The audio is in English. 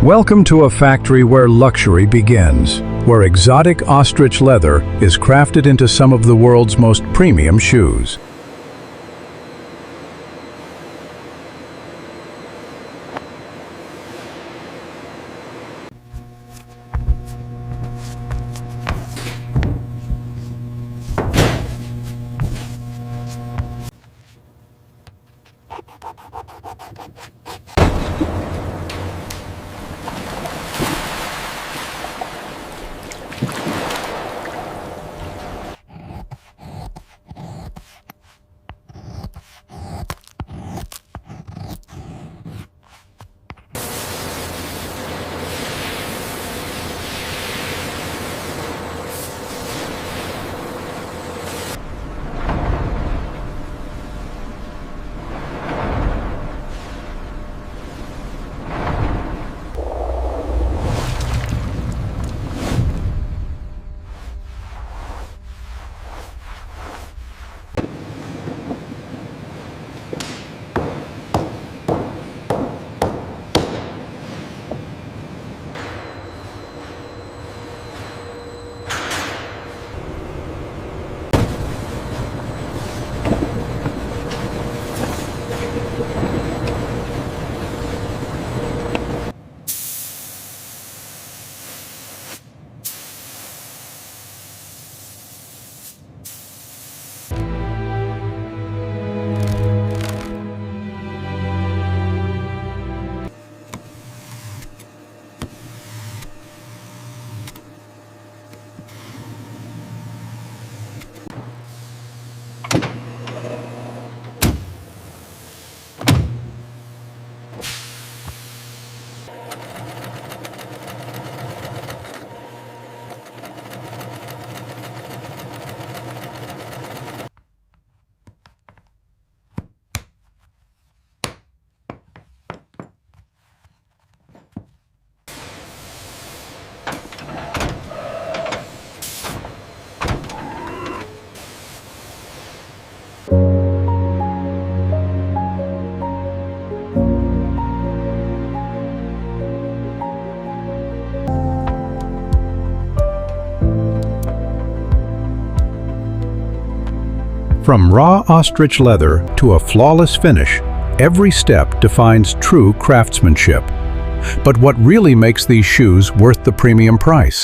Welcome to a factory where luxury begins, where exotic ostrich leather is crafted into some of the world's most premium shoes. From raw ostrich leather to a flawless finish, every step defines true craftsmanship. But what really makes these shoes worth the premium price?